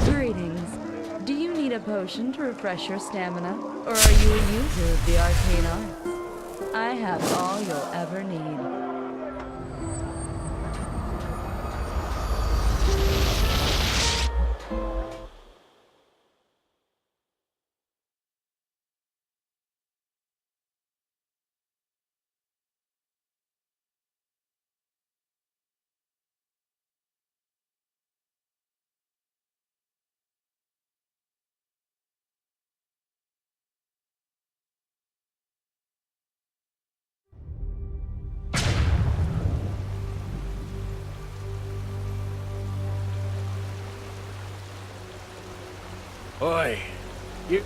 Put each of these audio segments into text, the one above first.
Greetings. Do you need a potion to refresh your stamina? Or are you a user of the arcane arts? I have all you'll ever need. Oi, you...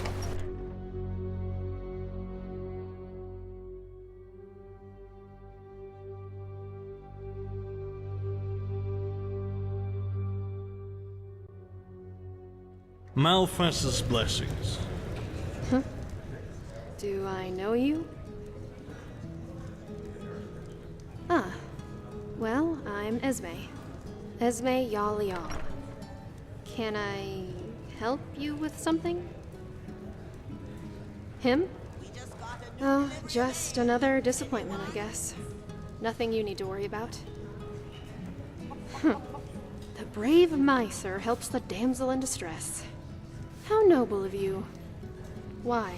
Malfast's blessings. Do I know you? Ah. Well, I'm Esme. Esme Yal. Can I help you with something? Him? Oh, just another disappointment, I guess. Nothing you need to worry about. The brave miser helps the damsel in distress. How noble of you. Why?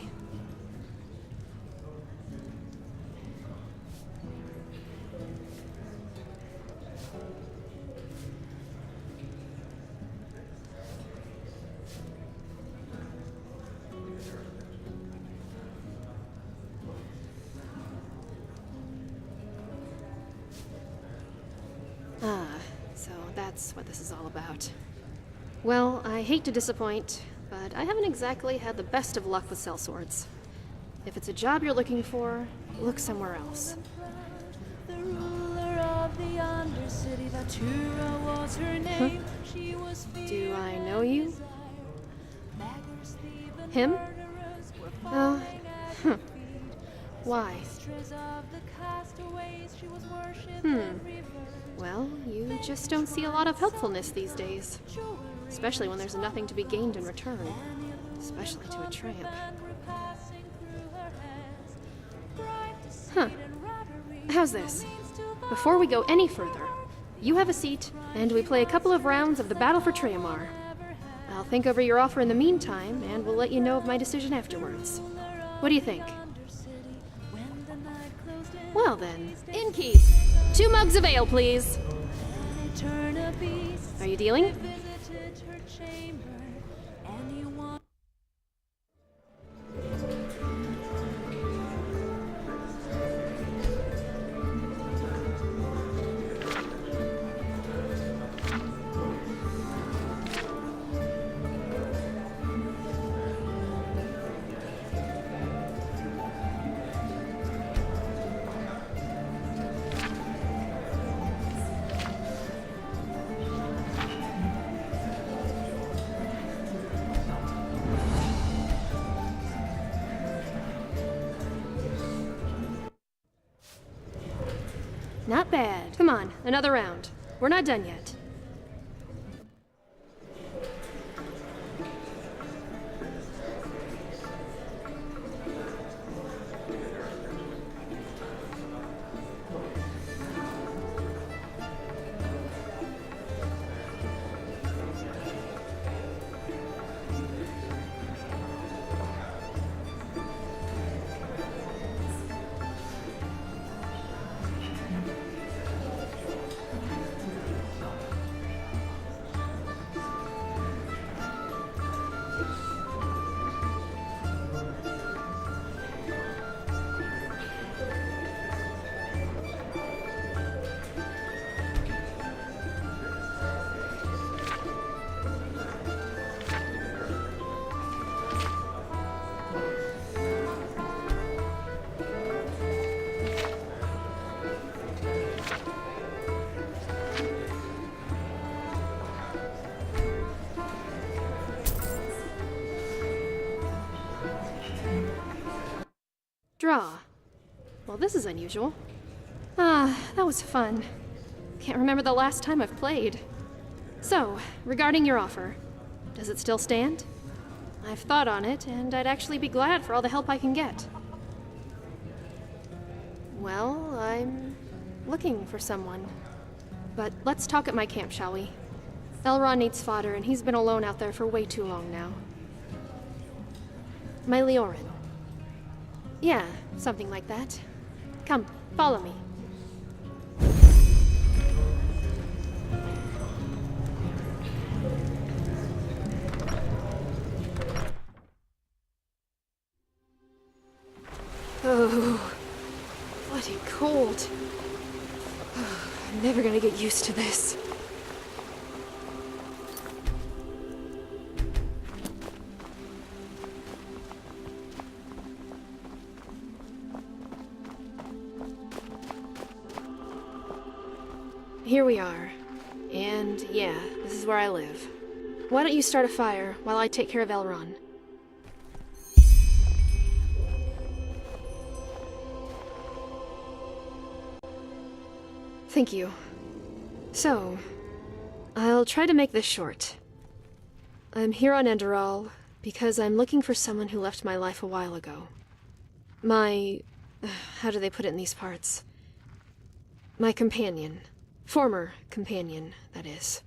So that's what this is all about. Well, I hate to disappoint, but I haven't exactly had the best of luck with sellswords. If it's a job you're looking for, look somewhere else. The ruler of the Undercity, Vatura was her name. She was Do I know you? Him? Oh, Why? Well, you just don't see a lot of helpfulness these days. Especially when there's nothing to be gained in return. Especially to a tramp. How's this? Before we go any further, you have a seat, and we play a couple of rounds of the Battle for Triamar. I'll think over your offer in the meantime, and we'll let you know of my decision afterwards. What do you think? Well then, innkeep! 2 mugs of ale, please! Are you dealing? Not bad. Come on, another round. We're not done yet. Draw. Well, this is unusual. Ah, that was fun. Can't remember the last time I've played. So, regarding your offer, does it still stand? I've thought on it, and I'd actually be glad for all the help I can get. Well, I'm looking for someone. But let's talk at my camp, shall we? Elrond needs fodder, and he's been alone out there for way too long now. My Leorin. Yeah, something like that. Come, follow me. Oh, bloody cold. I'm never gonna get used to this. Here we are. And yeah, this is where I live. Why don't you start a fire while I take care of Elrond? Thank you. So, I'll try to make this short. I'm here on Enderal because I'm looking for someone who left my life a while ago. My... how do they put it in these parts? My companion. Former companion, that is.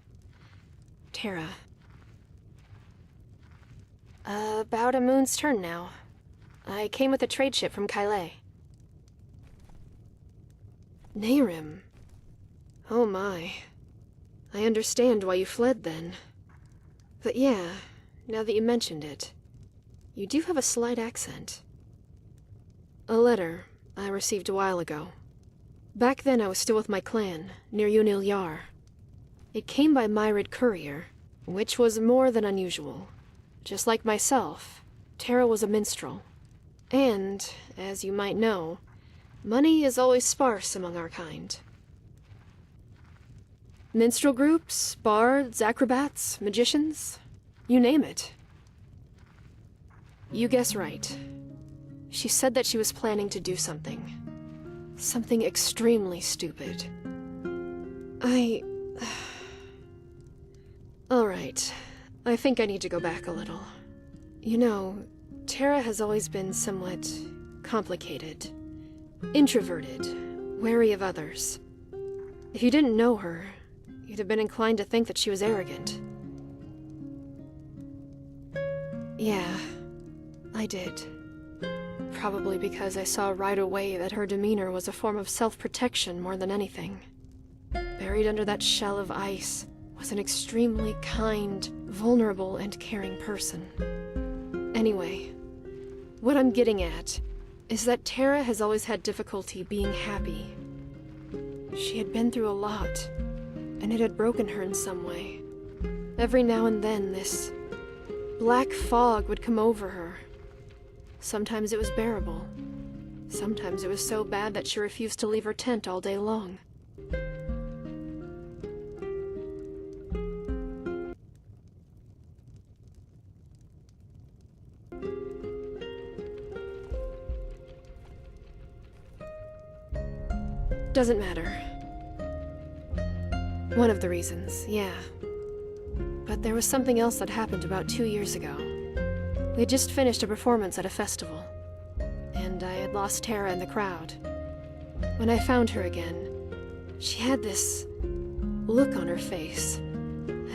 Terra. About a moon's turn now. I came with a trade ship from Kylé. Nehrim. Oh my. I understand why you fled then. But yeah, now that you mentioned it, you do have a slight accent. A letter I received a while ago. Back then I was still with my clan, near Unil Yar. It came by Myrid courier, which was more than unusual. Just like myself, Terra was a minstrel. And, as you might know, money is always sparse among our kind. Minstrel groups, bards, acrobats, magicians, you name it. You guess right. She said that she was planning to do something. Something extremely stupid. Alright. I think I need to go back a little. You know, Terra has always been somewhat complicated. Introverted, wary of others. If you didn't know her, you'd have been inclined to think that she was arrogant. Yeah, I did. Probably because I saw right away that her demeanor was a form of self-protection more than anything. Buried under that shell of ice was an extremely kind, vulnerable, and caring person. Anyway, what I'm getting at is that Terra has always had difficulty being happy. She had been through a lot, and it had broken her in some way. Every now and then, this black fog would come over her. Sometimes it was bearable. Sometimes it was so bad that she refused to leave her tent all day long. Doesn't matter. One of the reasons, yeah. But there was something else that happened about 2 years ago. We had just finished a performance at a festival, and I had lost Terra in the crowd. When I found her again, she had this look on her face,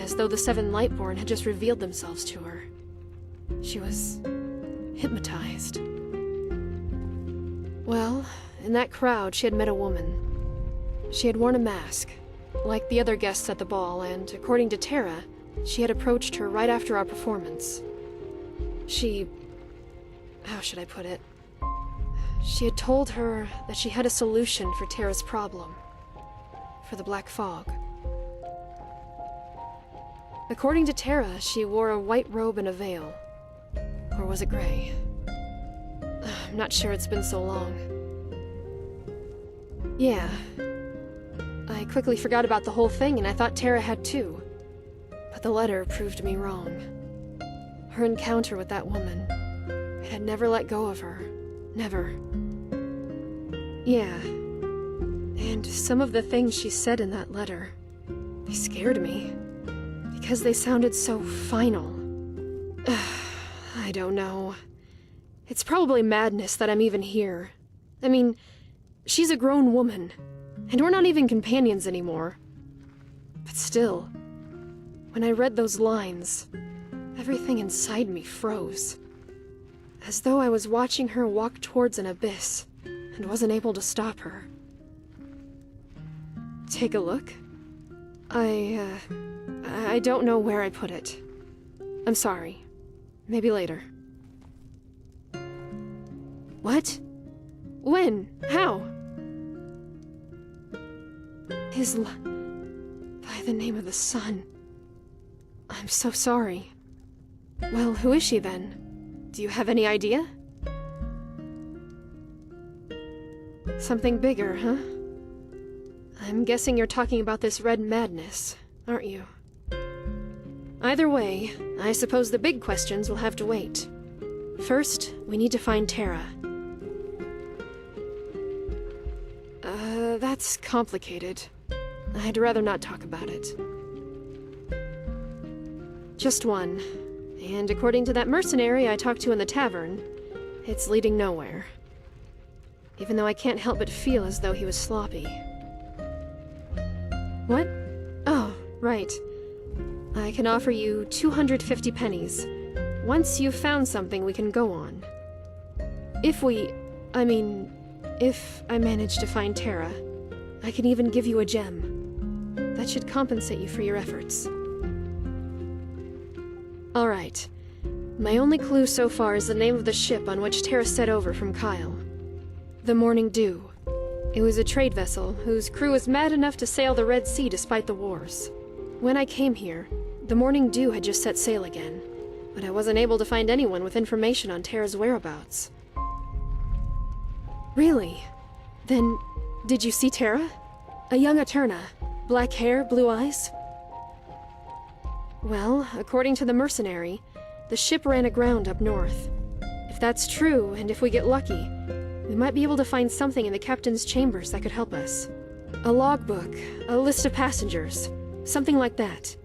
as though the seven Lightborn had just revealed themselves to her. She was hypnotized. Well, in that crowd, she had met a woman. She had worn a mask, like the other guests at the ball, and according to Terra, she had approached her right after our performance. How should I put it? She had told her that she had a solution for Terra's problem. For the Black Fog. According to Terra, she wore a white robe and a veil. Or was it gray? I'm not sure, it's been so long. Yeah. I quickly forgot about the whole thing, and I thought Terra had too. But the letter proved me wrong. Her encounter with that woman, it had never let go of her. Never. Yeah. And some of the things she said in that letter, they scared me. Because they sounded so final. I don't know. It's probably madness that I'm even here. I mean, she's a grown woman, and we're not even companions anymore. But still, when I read those lines, everything inside me froze. As though I was watching her walk towards an abyss, and wasn't able to stop her. Take a look. I don't know where I put it. I'm sorry. Maybe later. What? When? How? By the name of the sun. I'm so sorry. Well, who is she then? Do you have any idea? Something bigger, huh? I'm guessing you're talking about this red madness, aren't you? Either way, I suppose the big questions will have to wait. First, we need to find Tara. That's complicated. I'd rather not talk about it. Just one. And according to that mercenary I talked to in the tavern, it's leading nowhere. Even though I can't help but feel as though he was sloppy. What? Oh, right. I can offer you 250 pennies. Once you've found something we can go on. If I manage to find Tara, I can even give you a gem. That should compensate you for your efforts. Alright. My only clue so far is the name of the ship on which Tara set over from Kyle. The Morning Dew. It was a trade vessel whose crew was mad enough to sail the Red Sea despite the wars. When I came here, the Morning Dew had just set sail again, but I wasn't able to find anyone with information on Tara's whereabouts. Really? Then, did you see Tara? A young Eterna. Black hair, blue eyes? Well, according to the mercenary, the ship ran aground up north. If that's true, and if we get lucky, we might be able to find something in the captain's chambers that could help us. A logbook, a list of passengers, something like that.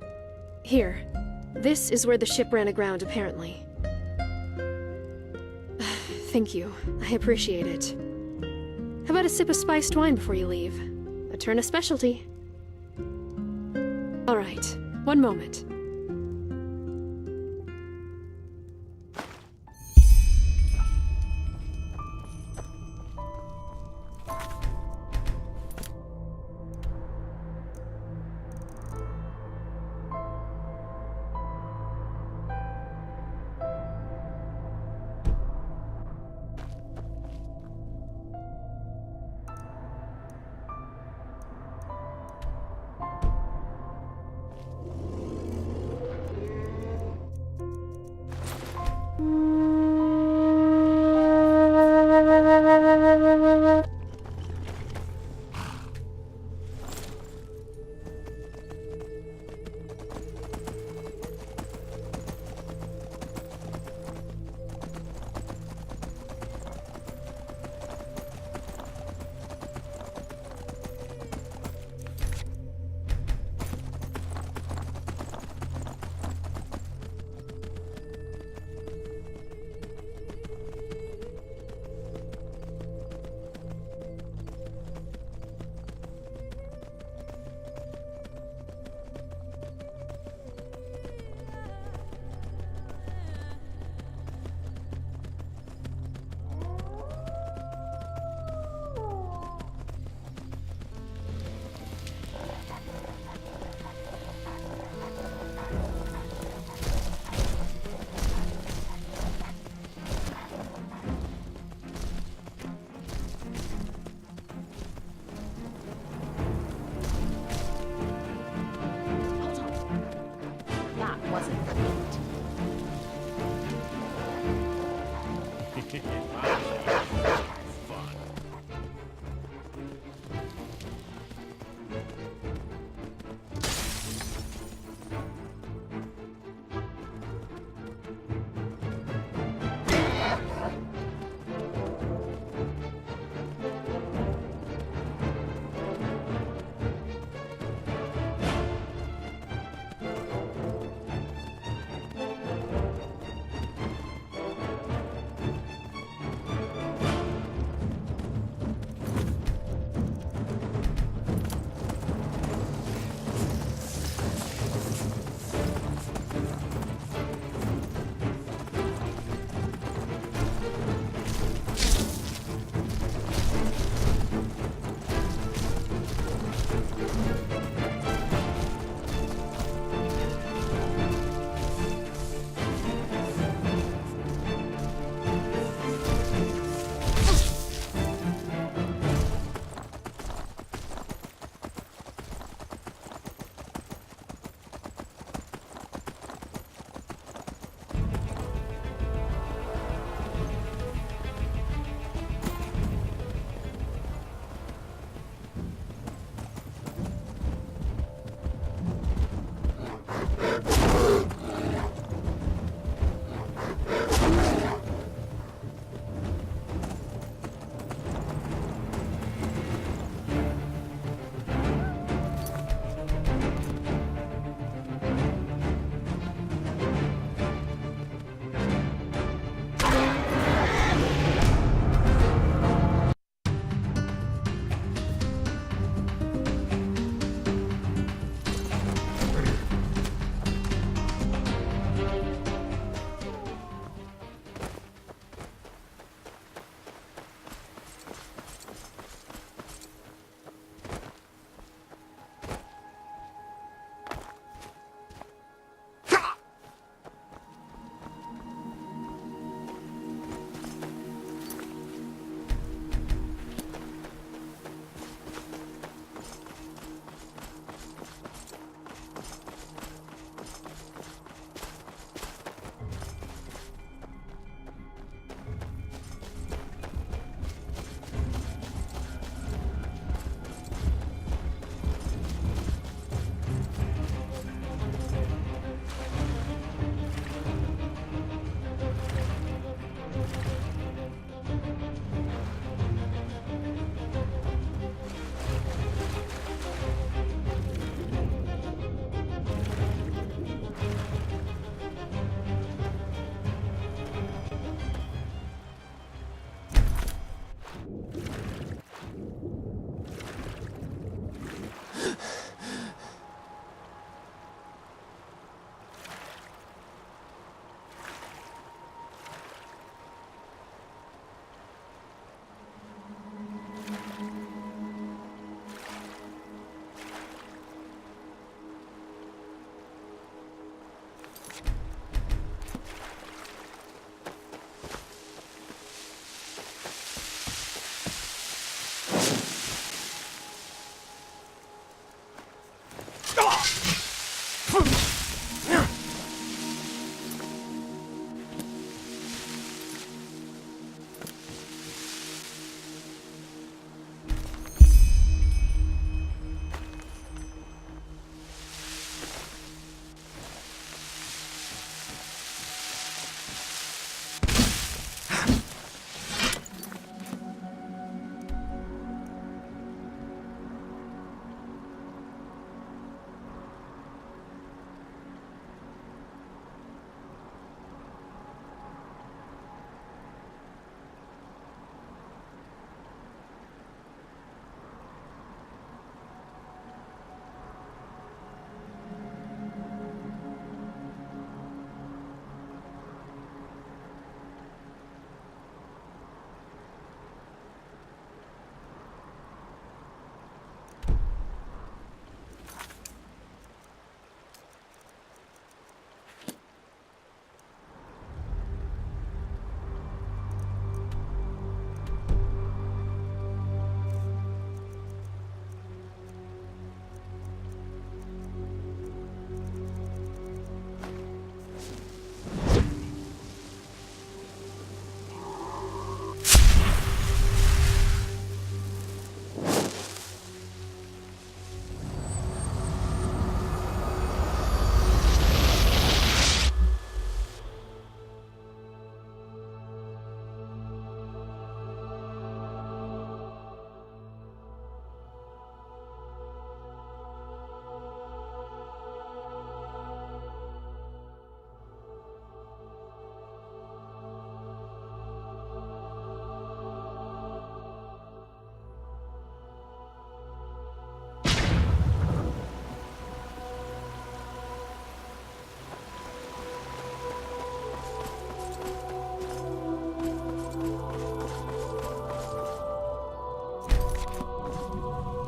Here, this is where the ship ran aground, apparently. Thank you. I appreciate it. How about a sip of spiced wine before you leave? Eterna specialty. All right, one moment.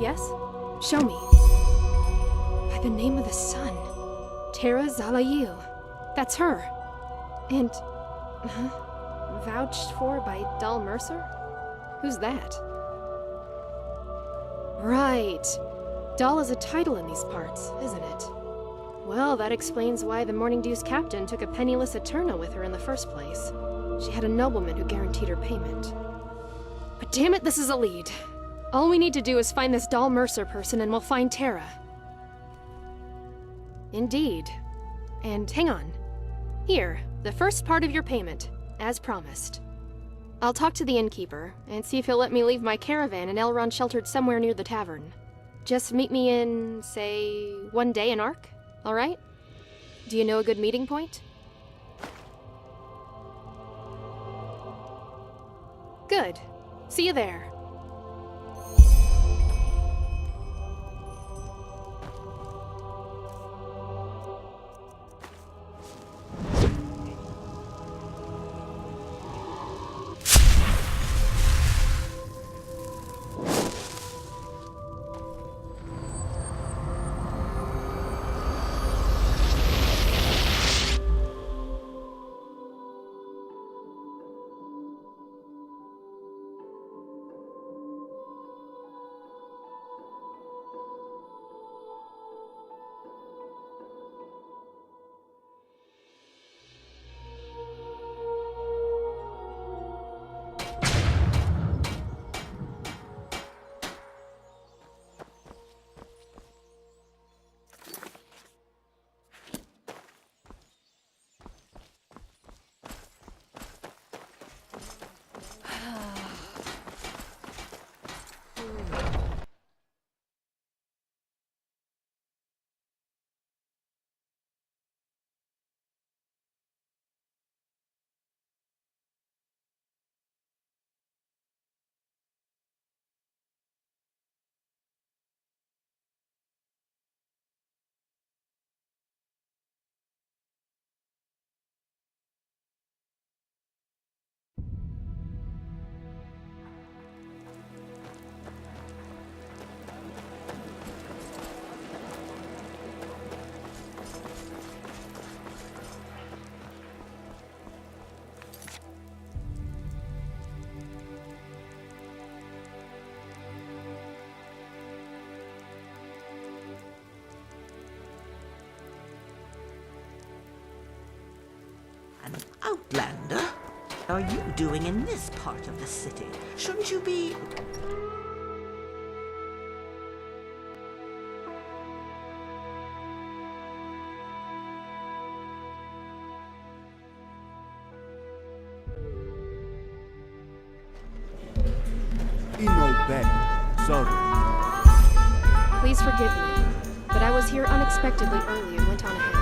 Yes? Show me. By the name of the sun. Tara Zalayil. That's her. And... vouched for by Dull Mercer? Who's that? Right. Dull is a title in these parts, isn't it? Well, that explains why the Morning Dew's captain took a penniless Eterna with her in the first place. She had a nobleman who guaranteed her payment. But damn it, this is a lead. All we need to do is find this Dull Mercer person and we'll find Tara. Indeed. And hang on. Here, the first part of your payment, as promised. I'll talk to the innkeeper and see if he'll let me leave my caravan in Elrond sheltered somewhere near the tavern. Just meet me in, say, 1 day in Ark, all right? Do you know a good meeting point? Good. See you there. An outlander? What are you doing in this part of the city? Shouldn't you be... Sorry. Please forgive me, but I was here unexpectedly early and went on ahead.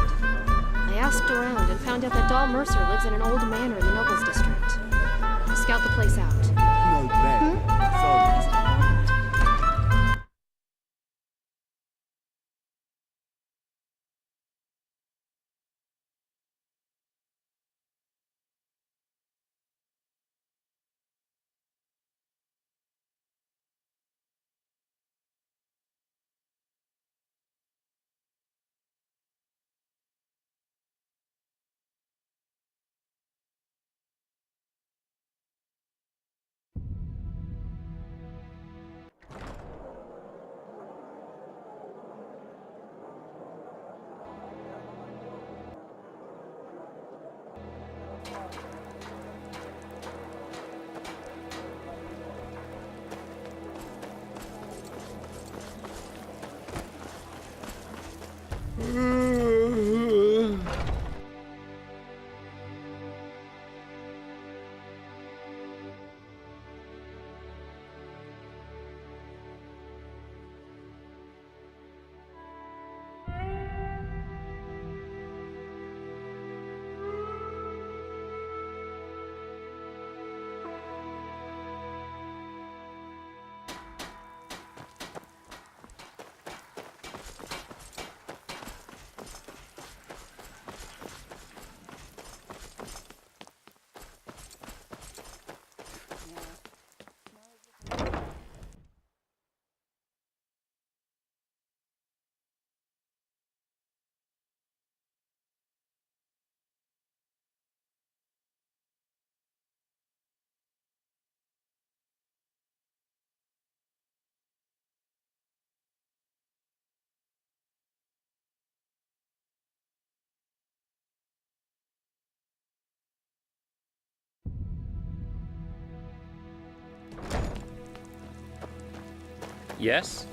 I asked around and found out that Dull Mercer lives in an old manor in the Nobles District. I'll scout the place out. No bad. Sorry. Is it important? Yes?